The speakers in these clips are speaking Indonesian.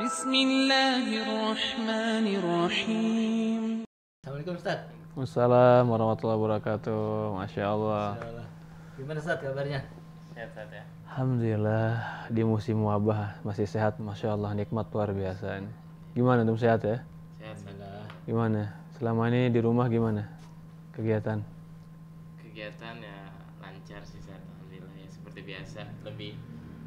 Bismillahirrahmanirrahim. Assalamualaikum Ustaz. Assalamualaikum warahmatullahi wabarakatuh. Masya Allah. Gimana Ustaz kabarnya? Sehat-sehat ya. Alhamdulillah di musim wabah masih sehat. Masya Allah, nikmat luar biasa. Gimana antum, sehat ya? Sehat-sehat. Gimana? Selama ini di rumah gimana? Kegiatan? Kegiatan ya lancar sih, sehat alhamdulillah ya, seperti biasa, lebih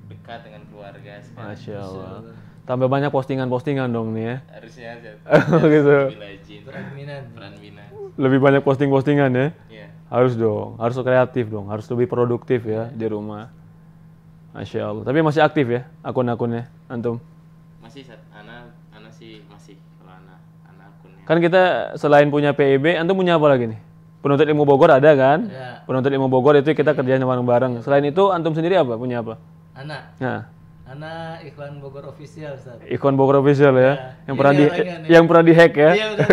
dekat dengan keluarga sekarang. Masya Allah. Tambah banyak postingan-postingan dong nih ya. Harusnya aja. Gitu. Peran Bina. Lebih banyak posting-postingan ya? Iya. Harus dong, harus kreatif dong, harus lebih produktif ya di rumah. Masya Allah. Tapi masih aktif ya akun-akunnya antum? Masih Ana sih masih, kalau Ana akunnya. Kan kita selain punya PIB, antum punya apa lagi nih? Penuntut Ilmu Bogor ada kan? Ya. Penuntut Ilmu Bogor itu kita kerjain bareng-bareng. Selain itu antum sendiri apa? Punya apa? Ana Ikhwan Bogor Official Ustaz. Ikhwan Bogor Official ya. Yang pernah Yang pernah dihack ya. Iya, udah.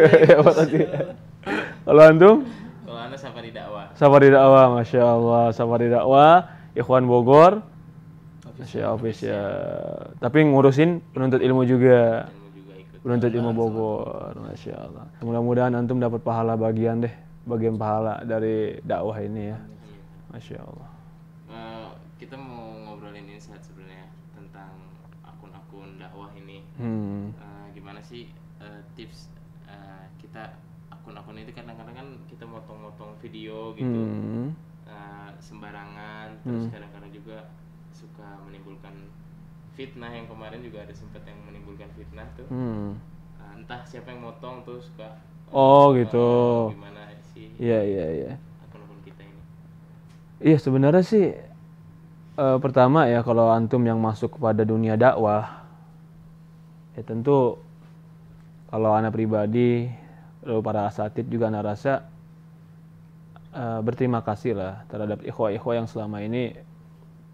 Kalau antum? Kalau Ana Safari Dakwah. Safari Dakwah, Masya Allah. Safari Dakwah, Ikhwan Bogor, Masya Allah, Official. Tapi ngurusin penuntut ilmu juga. Ilmu juga ikut. Penuntut Ilmu Bogor, Masya Allah. Mudah-mudahan antum dapat pahala bagian pahala dari dakwah ini ya. Masya Allah. Kita mau ngobrolin ini saat sebenarnya tentang akun-akun dakwah ini. Gimana sih tips kita akun-akun itu, kadang-kadang kan kita motong-motong video gitu sembarangan, terus kadang-kadang juga suka menimbulkan fitnah. Yang kemarin juga ada sempat yang menimbulkan fitnah tuh. Entah siapa yang motong tuh suka Gitu. Gimana sih Iya. akun-akun kita ini? Iya, sebenarnya sih pertama ya, kalau antum yang masuk kepada dunia dakwah, ya tentu kalau anak pribadi, lalu para asatid juga anak rasa berterima kasih lah terhadap ikhwah-ikhwah yang selama ini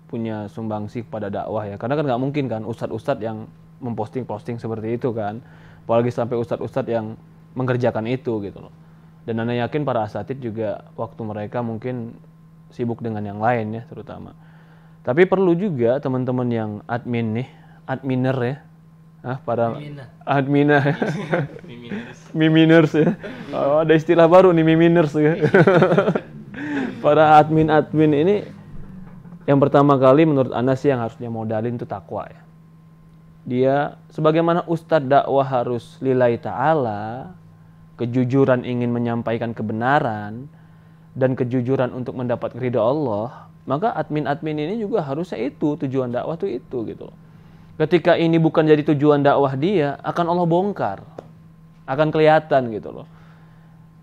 punya sumbangsi kepada dakwah ya. Karena kan nggak mungkin kan ustadz-ustadz yang memposting-posting seperti itu kan, apalagi sampai ustadz-ustadz yang mengerjakan itu gitu loh. Dan ana yakin para asatid juga waktu mereka mungkin sibuk dengan yang lain ya terutama. Tapi perlu juga teman-teman yang adminer ya, para adminah, miminers ya. Oh, ada istilah baru nih, miminers ya. Para admin ini yang pertama kali menurut ana sih yang harusnya modalin itu takwa ya. Dia sebagaimana ustadz dakwah harus lillahi ta'ala, kejujuran ingin menyampaikan kebenaran dan kejujuran untuk mendapat ridha Allah, maka admin ini juga harusnya itu tujuan dakwah tuh itu gitu loh. Ketika ini bukan jadi tujuan dakwah dia, akan Allah bongkar, akan kelihatan gitu loh.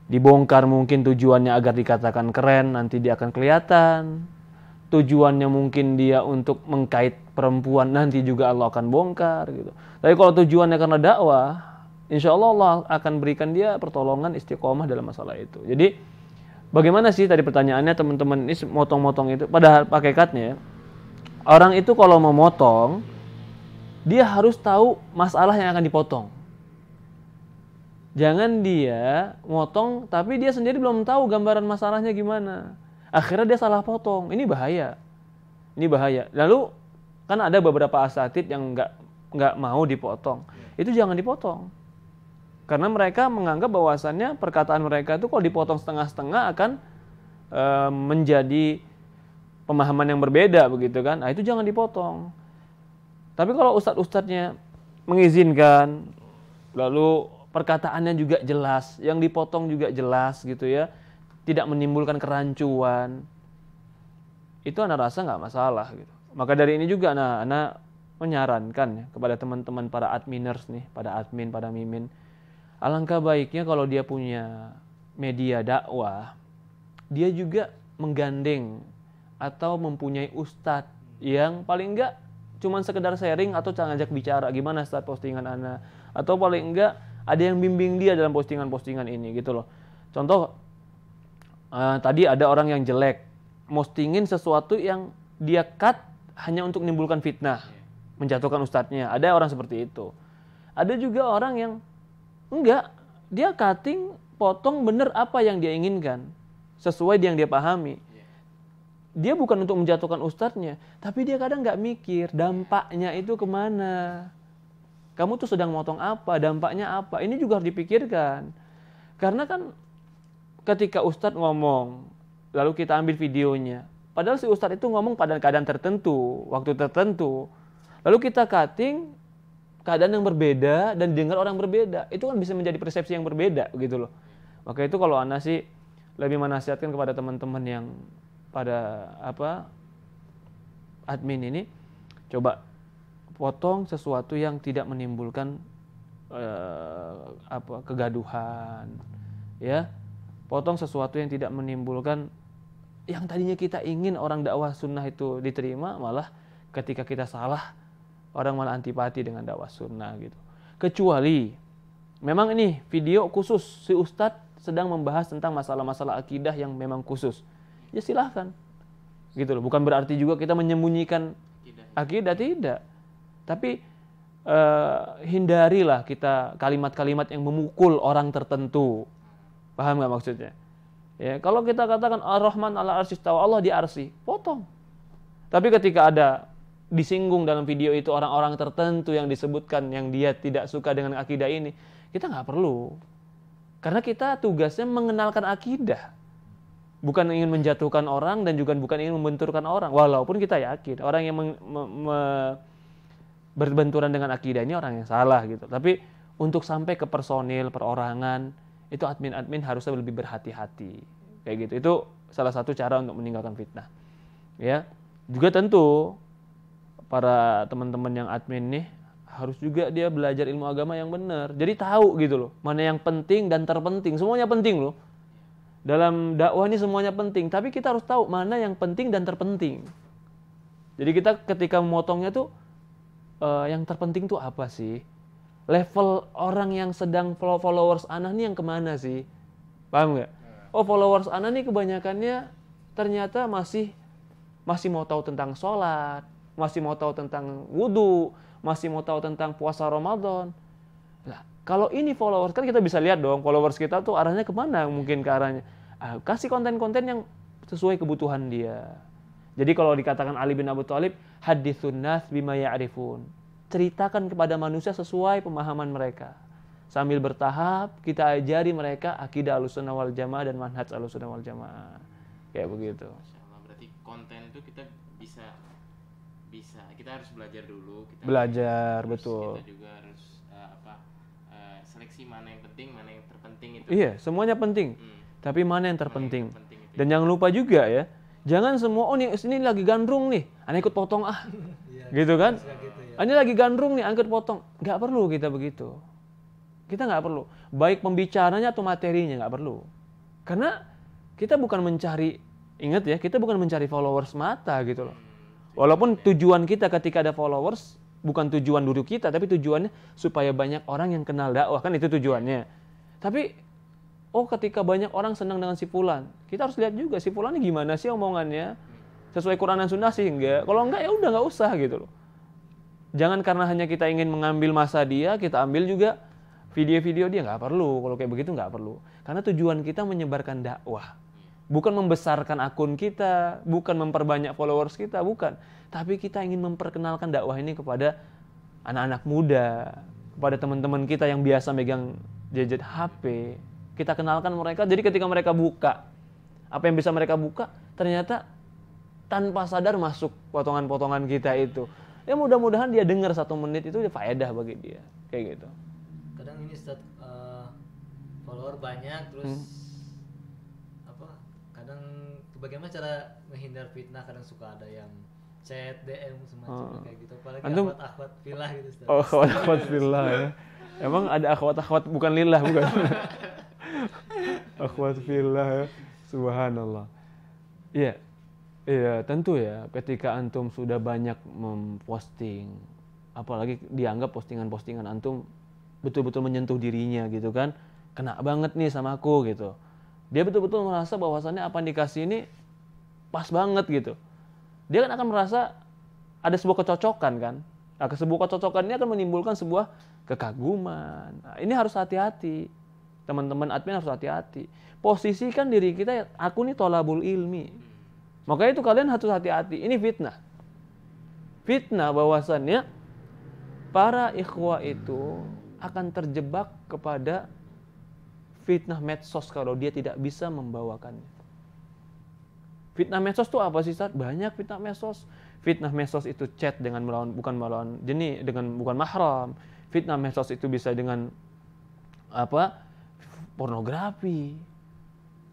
Dibongkar mungkin tujuannya agar dikatakan keren, nanti dia akan kelihatan. Tujuannya mungkin dia untuk mengkait perempuan, nanti juga Allah akan bongkar gitu. Tapi kalau tujuannya karena dakwah, insya Allah akan berikan dia pertolongan istiqomah dalam masalah itu. Jadi bagaimana sih tadi pertanyaannya teman-teman, ini motong-motong itu, padahal hakikatnya orang itu kalau mau motong, dia harus tahu masalah yang akan dipotong. Jangan dia motong tapi dia sendiri belum tahu gambaran masalahnya gimana. Akhirnya dia salah potong. Ini bahaya. Lalu kan ada beberapa asatid yang nggak mau dipotong. Itu jangan dipotong. Karena mereka menganggap bahwasannya perkataan mereka itu kalau dipotong setengah-setengah akan menjadi pemahaman yang berbeda begitu kan. Nah, itu jangan dipotong. Tapi kalau ustadz-ustadznya mengizinkan, lalu perkataannya juga jelas, yang dipotong juga jelas gitu ya, tidak menimbulkan kerancuan, itu ana rasa nggak masalah gitu. Maka dari ini juga ana menyarankan ya, kepada teman-teman para adminers nih, pada admin, pada mimin, alangkah baiknya kalau dia punya media dakwah, dia juga menggandeng atau mempunyai ustadz yang paling enggak cuman sekedar sharing atau ngajak bicara gimana start postingan ana, atau paling enggak ada yang bimbing dia dalam postingan-postingan ini gitu loh. Contoh tadi ada orang yang jelek postingin sesuatu yang dia cut hanya untuk menimbulkan fitnah, menjatuhkan ustadznya. Ada orang seperti itu. Ada juga orang yang enggak, dia cutting, potong bener apa yang dia inginkan, sesuai yang dia pahami. Dia bukan untuk menjatuhkan ustadznya, tapi dia kadang nggak mikir dampaknya itu kemana. Kamu tuh sedang motong apa, dampaknya apa? Ini juga harus dipikirkan. Karena kan ketika ustadz ngomong, lalu kita ambil videonya, padahal si ustadz itu ngomong pada keadaan tertentu, waktu tertentu, lalu kita cutting keadaan yang berbeda dan dengar orang berbeda, itu kan bisa menjadi persepsi yang berbeda gitu loh. Maka itu kalau Ana sih lebih menasihatkan kepada teman-teman yang pada admin ini, coba potong sesuatu yang tidak menimbulkan kegaduhan, ya. Potong sesuatu yang tidak menimbulkan, yang tadinya kita ingin orang dakwah sunnah itu diterima, malah ketika kita salah orang malah antipati dengan dakwah sunnah gitu. Kecuali memang ini video khusus si ustadz sedang membahas tentang masalah-masalah akidah yang memang khusus, ya silahkan gitu loh. Bukan berarti juga kita menyembunyikan akidah, tidak. Tapi hindarilah kita kalimat-kalimat yang memukul orang tertentu. Paham nggak maksudnya? Ya, kalau kita katakan Ar-Rahman 'ala arsy istawa, Allah di arsy, potong. Tapi ketika ada disinggung dalam video itu orang-orang tertentu yang disebutkan yang dia tidak suka dengan akidah ini, kita nggak perlu. Karena kita tugasnya mengenalkan akidah. Bukan ingin menjatuhkan orang dan juga bukan ingin membenturkan orang. Walaupun kita yakin orang yang berbenturan dengan akidah ini orang yang salah gitu. Tapi untuk sampai ke personil, perorangan, itu admin-admin harusnya lebih berhati-hati. Kayak gitu. Itu salah satu cara untuk meninggalkan fitnah. Ya. Juga tentu para teman-teman yang admin nih harus juga dia belajar ilmu agama yang benar. Jadi tahu gitu loh, mana yang penting dan terpenting. Semuanya penting loh. Dalam dakwah ini semuanya penting, tapi kita harus tahu mana yang penting dan terpenting. Jadi kita ketika memotongnya tuh yang terpenting tuh apa sih? Level orang yang sedang followers Ana nih yang kemana sih? Paham nggak? Oh, followers Ana nih kebanyakannya ternyata masih mau tahu tentang sholat, masih mau tahu tentang wudhu, masih mau tahu tentang puasa Ramadan. Nah, kalau ini followers, kan kita bisa lihat dong followers kita tuh arahnya kemana, mungkin ke arahnya. Kasih konten-konten yang sesuai kebutuhan dia. Jadi kalau dikatakan Ali bin Abi Thalib, haditsun nas bima ya'rifun. Ceritakan kepada manusia sesuai pemahaman mereka. Sambil bertahap kita ajari mereka akidah Ahlussunnah wal Jamaah dan manhaj Ahlussunnah wal Jamaah. Kayak begitu. Berarti konten itu kita bisa kita harus belajar dulu, kita belajar betul. Kita juga harus seleksi mana yang penting, mana yang terpenting itu. Iya, semuanya penting. Tapi mana yang terpenting? Dan jangan lupa juga ya, jangan semua ini lagi gandrung nih, Ana ikut potong gitu kan? Ini lagi gandrung nih, ikut potong. Nggak perlu kita begitu. Kita nggak perlu. Baik pembicaranya atau materinya nggak perlu. Karena kita bukan mencari, ingat ya, kita bukan mencari followers mata gitu loh. Walaupun tujuan kita ketika ada followers bukan tujuan dulu kita, tapi tujuannya supaya banyak orang yang kenal dakwah, kan itu tujuannya. Tapi ketika banyak orang senang dengan si fulan, kita harus lihat juga si fulan ini gimana sih omongannya, sesuai Quran dan Sunnah sih enggak. Kalau enggak ya udah nggak usah gitu loh. Jangan karena hanya kita ingin mengambil masa dia, kita ambil juga video-video dia, nggak perlu. Kalau kayak begitu nggak perlu. Karena tujuan kita menyebarkan dakwah. Bukan membesarkan akun kita, bukan memperbanyak followers kita, bukan. Tapi kita ingin memperkenalkan dakwah ini kepada anak-anak muda, kepada teman-teman kita yang biasa megang gadget HP. Kita kenalkan mereka, jadi ketika mereka buka, apa yang bisa mereka buka, ternyata tanpa sadar masuk potongan-potongan kita itu. Ya mudah-mudahan dia dengar 1 menit itu dia faedah bagi dia, kayak gitu. Kadang ini follower banyak, terus kadang bagaimana cara menghindar fitnah, kadang suka ada yang chat DM semacam kayak gitu, apalagi akhwat-akhwat fillah gitu Ustaz. Oh, akhwat fillah ya. Emang ada akhwat-akhwat bukan lillah, bukan? Akhwat fillah ya. Subhanallah. Iya. Iya, tentu ya, ketika antum sudah banyak memposting, apalagi dianggap postingan-postingan antum betul-betul menyentuh dirinya gitu kan, kena banget nih sama aku gitu. Dia betul-betul merasa bahwasannya apa yang dikasih ini pas banget gitu. Dia kan akan merasa ada sebuah kecocokan kan. Nah, sebuah kecocokan ini akan menimbulkan sebuah kekaguman. Nah, ini harus hati-hati. Teman-teman admin harus hati-hati. Posisikan diri kita, aku ini tolabul ilmi. Makanya itu kalian harus hati-hati. Ini fitnah. Fitnah bahwasannya para ikhwah itu akan terjebak kepada fitnah medsos kalau dia tidak bisa membawakannya. Fitnah medsos itu apa sih, Ustaz? Banyak fitnah medsos. Fitnah medsos itu chat dengan bukan melawan jenis, dengan bukan mahram. Fitnah medsos itu bisa dengan apa? Pornografi.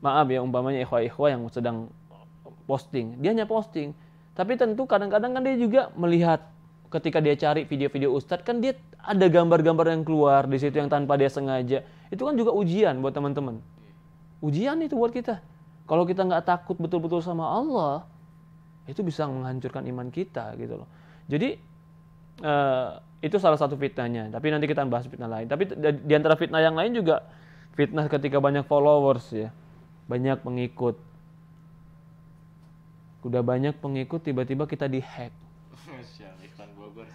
Maaf ya, umpamanya ikhwah-ikhwah yang sedang posting, dia hanya posting. Tapi tentu kadang-kadang kan dia juga melihat ketika dia cari video-video ustadz, kan dia ada gambar-gambar yang keluar di situ yang tanpa dia sengaja. Itu kan juga ujian buat teman-teman. Ujian itu buat kita. Kalau kita nggak takut betul-betul sama Allah, itu bisa menghancurkan iman kita gitu loh. Jadi itu salah satu fitnahnya. Tapi nanti kita bahas fitnah lain. Tapi di antara fitnah yang lain juga fitnah ketika banyak followers ya, banyak pengikut. Udah banyak pengikut, tiba-tiba kita dihack. Ikhwan Bogor,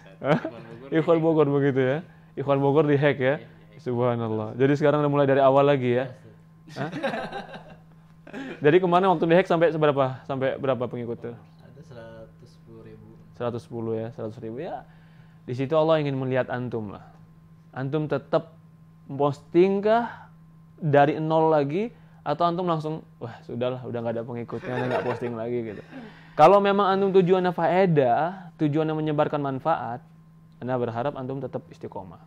Ikhwan Bogor begitu ya. Ikhwan Bogor dihack ya. Subhanallah. Jadi sekarang udah mulai dari awal lagi ya. Jadi kemana waktu dihack sampai seberapa? Sampai berapa pengikut tuh? Ada 110.000. 110 ya, 100.000 ya. Di situ Allah ingin melihat antum lah. Antum tetap posting kah dari nol lagi, atau antum langsung wah sudahlah, udah nggak ada pengikutnya, nggak posting lagi gitu. Kalau memang antum tujuannya faedah, tujuannya menyebarkan manfaat, Anda berharap antum tetap istiqomah.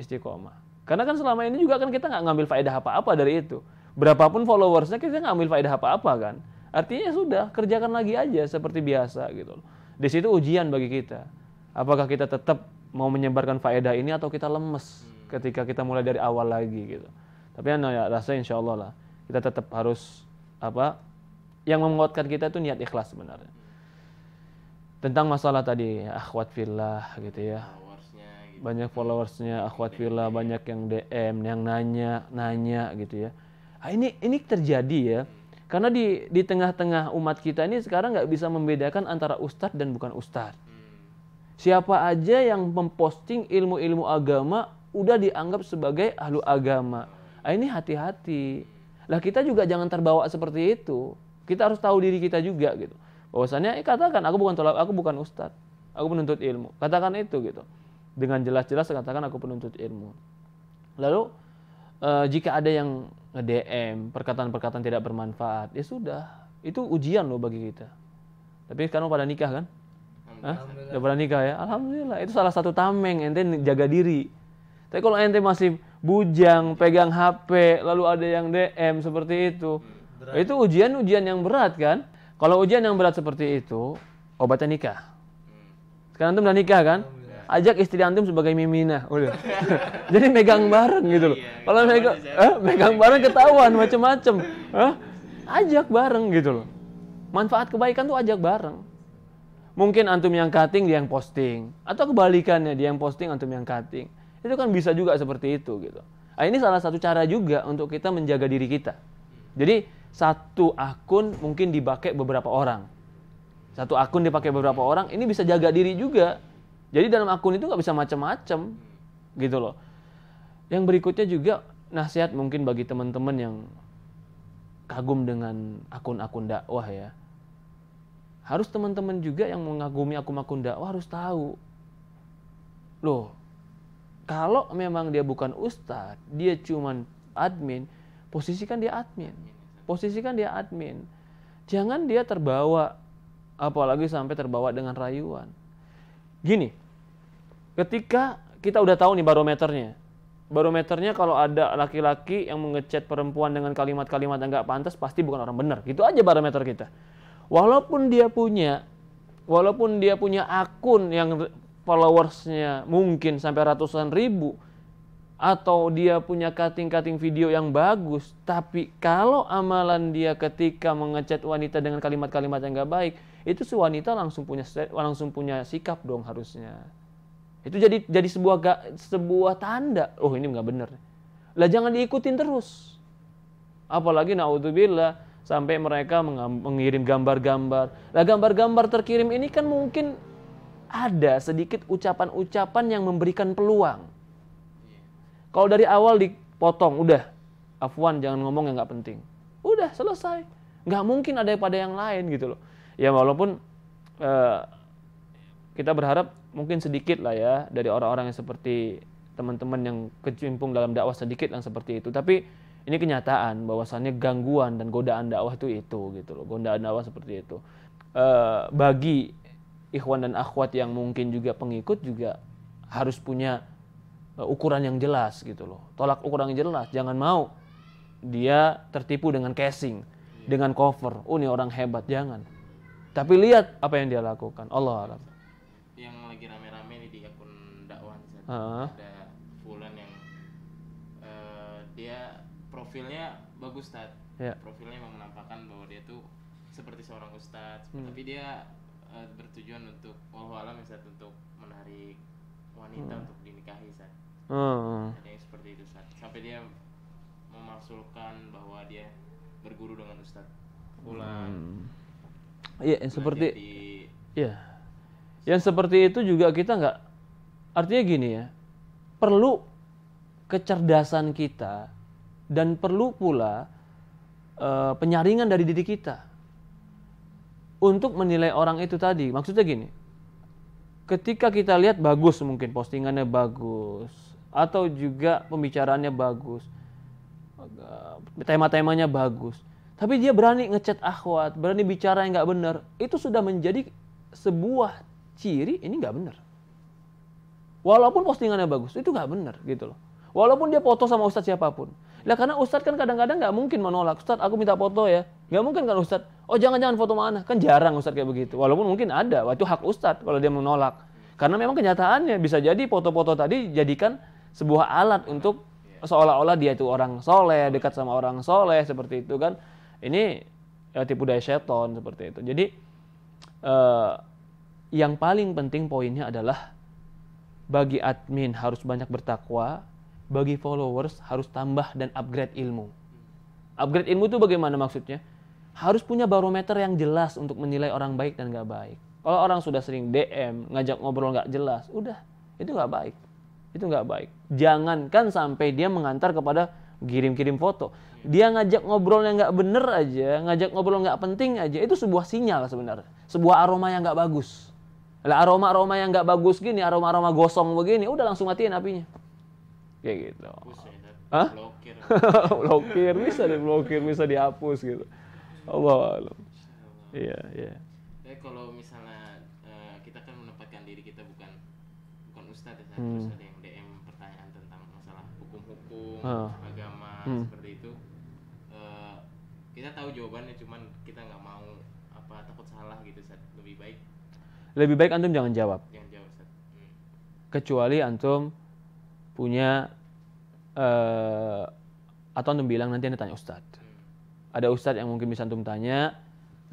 Istiqomah. Karena kan selama ini juga kan kita nggak ngambil faedah apa-apa dari itu. Berapapun followersnya kita nggak ambil faedah apa-apa kan. Artinya sudah, kerjakan lagi aja seperti biasa gitu. Di situ ujian bagi kita. Apakah kita tetap mau menyebarkan faedah ini atau kita lemes ketika kita mulai dari awal lagi gitu. Tapi ya rasa insya Allah lah kita tetap harus apa yang menguatkan kita itu niat ikhlas sebenarnya. Tentang masalah tadi akhwat fillah gitu ya. Banyak followersnya akhwat fillah, banyak yang DM, yang nanya gitu ya. Ini terjadi ya. Karena di tengah-tengah umat kita ini sekarang nggak bisa membedakan antara ustadz dan bukan ustadz. Siapa aja yang memposting ilmu-ilmu agama udah dianggap sebagai ahlu agama. Ini hati-hati. Lah kita juga jangan terbawa seperti itu. Kita harus tahu diri kita juga gitu. Bahwasannya katakan aku bukan ustadz, aku penuntut ilmu. Katakan itu gitu. Dengan jelas-jelas katakan aku penuntut ilmu. Lalu jika ada yang nge-DM perkataan-perkataan tidak bermanfaat, ya sudah, itu ujian loh bagi kita. Tapi sekarang pada nikah kan? Udah pada nikah ya? Alhamdulillah, itu salah satu tameng ente jaga diri. Tapi kalau ente masih bujang, pegang HP, lalu ada yang DM seperti itu, itu ujian-ujian yang berat kan? Kalau ujian yang berat seperti itu, obatnya nikah. Sekarang antum udah nikah kan? Ajak istri antum sebagai miminah, udah. Jadi megang bareng gitu loh. Kalau megang bareng ketahuan macem-macem. Ajak bareng gitu loh. Manfaat kebaikan tuh ajak bareng. Mungkin antum yang cutting, dia yang posting, atau kebalikannya, dia yang posting, antum yang cutting. Itu kan bisa juga seperti itu gitu. Nah, ini salah satu cara juga untuk kita menjaga diri kita. Jadi satu akun mungkin dipakai beberapa orang. Satu akun dipakai beberapa orang, ini bisa jaga diri juga. Jadi dalam akun itu nggak bisa macam-macam gitu loh. Yang berikutnya juga nasihat mungkin bagi teman-teman yang kagum dengan akun-akun dakwah ya. Harus teman-teman juga yang mengagumi akun-akun dakwah harus tahu. Loh, kalau memang dia bukan ustadz, dia cuman admin, posisikan dia admin. Posisikan dia admin. Jangan dia terbawa, apalagi sampai terbawa dengan rayuan. Gini, ketika kita udah tahu nih barometernya. Barometernya kalau ada laki-laki yang mengechat perempuan dengan kalimat-kalimat yang nggak pantas, pasti bukan orang benar. Gitu aja barometer kita. Walaupun dia punya akun yang followersnya mungkin sampai ratusan ribu, atau dia punya cutting-cutting video yang bagus, tapi kalau amalan dia ketika mengechat wanita dengan kalimat-kalimat yang nggak baik, itu si wanita langsung punya sikap dong harusnya. Itu jadi sebuah tanda, oh ini nggak benar. Lah jangan diikutin terus. Apalagi naudzubillah sampai mereka mengirim gambar-gambar. Lah gambar-gambar terkirim ini kan mungkin ada sedikit ucapan-ucapan yang memberikan peluang. Kalau dari awal dipotong, udah afwan jangan ngomong yang nggak penting. Udah selesai. Nggak mungkin ada pada yang lain gitu loh. Ya walaupun kita berharap mungkin sedikit lah ya dari orang-orang yang seperti teman-teman yang kecimpung dalam dakwah sedikit yang seperti itu. Tapi ini kenyataan bahwasannya gangguan dan godaan dakwah itu gitu loh. Godaan dakwah seperti itu. Bagi ikhwan dan akhwat yang mungkin juga pengikut juga harus punya ukuran yang jelas gitu loh. Tolak ukuran yang jelas. Jangan mau dia tertipu dengan casing, dengan cover. Oh, ini orang hebat, jangan. Tapi lihat apa yang dia lakukan. Allah alam. Yang lagi rame-rame nih di akun dakwah ada Fulan yang dia profilnya bagus, Tad. Ya. Profilnya memang menampakkan bahwa dia tuh seperti seorang ustadz, tapi dia bertujuan untuk wallahualam Ustadz, untuk menarik wanita untuk dinikahi, Ustadz. Ada yang seperti itu, Ustadz. Sampai dia memasukkan bahwa dia berguru dengan Ustadz Fulan. Iya, yang seperti yang seperti itu juga kita nggak, artinya gini ya, perlu kecerdasan kita dan perlu pula penyaringan dari diri kita untuk menilai orang itu tadi. Maksudnya gini, ketika kita lihat bagus, mungkin postingannya bagus atau juga pembicaraannya bagus, tema-temanya bagus, tapi dia berani ngechat akhwat, berani bicara yang nggak benar, itu sudah menjadi sebuah ciri ini nggak benar. Walaupun postingannya bagus, itu nggak benar gitu loh. Walaupun dia foto sama ustadz siapapun. Lah karena ustadz kan kadang-kadang nggak mungkin menolak. Ustadz, aku minta foto ya. Nggak mungkin kan ustadz. Oh jangan foto mana? Kan jarang ustadz kayak begitu. Walaupun mungkin ada. Wah, itu hak ustadz kalau dia menolak. Karena memang kenyataannya bisa jadi foto-foto tadi jadikan sebuah alat untuk seolah-olah dia itu orang soleh, dekat sama orang soleh seperti itu kan. Ini tipu daya setan seperti itu. Jadi yang paling penting poinnya adalah bagi admin harus banyak bertakwa, bagi followers harus tambah dan upgrade ilmu. Upgrade ilmu itu bagaimana maksudnya? Harus punya barometer yang jelas untuk menilai orang baik dan nggak baik. Kalau orang sudah sering DM, ngajak ngobrol nggak jelas, udah, itu nggak baik. Itu nggak baik. Jangankan sampai dia mengantar kepada kirim-kirim foto. Dia ngajak ngobrol yang nggak bener aja, ngajak ngobrol nggak penting aja, itu sebuah sinyal sebenarnya. Sebuah aroma yang nggak bagus. Lah aroma-aroma yang nggak bagus gini, aroma-aroma gosong begini, udah langsung matiin apinya. Kayak gitu. Hah? Blokir, bisa diblokir, bisa dihapus gitu. Allah alam. Iya, iya. Kalau misalnya kita kan menempatkan diri kita bukan ustadz ya, terus ada yang DM pertanyaan tentang masalah hukum-hukum, agama seperti itu. Kita tahu jawabannya, cuman kita nggak mau takut salah gitu, Ustaz. Lebih baik antum jangan jawab. Jangan jawab, Ustaz. Kecuali antum punya atau antum bilang nanti anda tanya ustadz. Ada ustadz yang mungkin bisa antum tanya,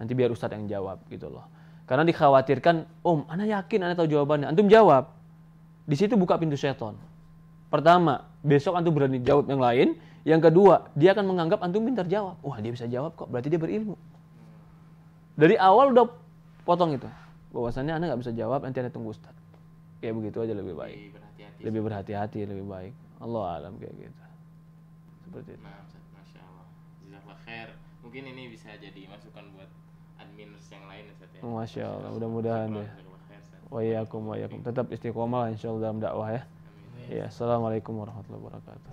nanti biar ustadz yang jawab gitu loh. Karena dikhawatirkan, anda yakin anda tahu jawabannya, antum jawab. Di situ buka pintu setan. Pertama, besok antum berani jawab yang lain. Yang kedua, dia akan menganggap antum pintar jawab. Wah, dia bisa jawab kok, berarti dia berilmu. Dari awal udah potong itu. Bahwasannya anda nggak bisa jawab, nanti anda tunggu ustadz. Kayak begitu aja lebih baik. Lebih berhati-hati, lebih baik. Allah alam kayak gitu. Seperti itu. Nah, Masya Allah. Jazakallah khair. Mungkin ini bisa jadi masukan buat adminers yang lain, Ustaz ya. Masya Allah, mudah-mudahan deh. Wa iyyakum. Tetap istiqomah insyaallah dalam dakwah ya. Ya, assalamualaikum warahmatullahi wabarakatuh.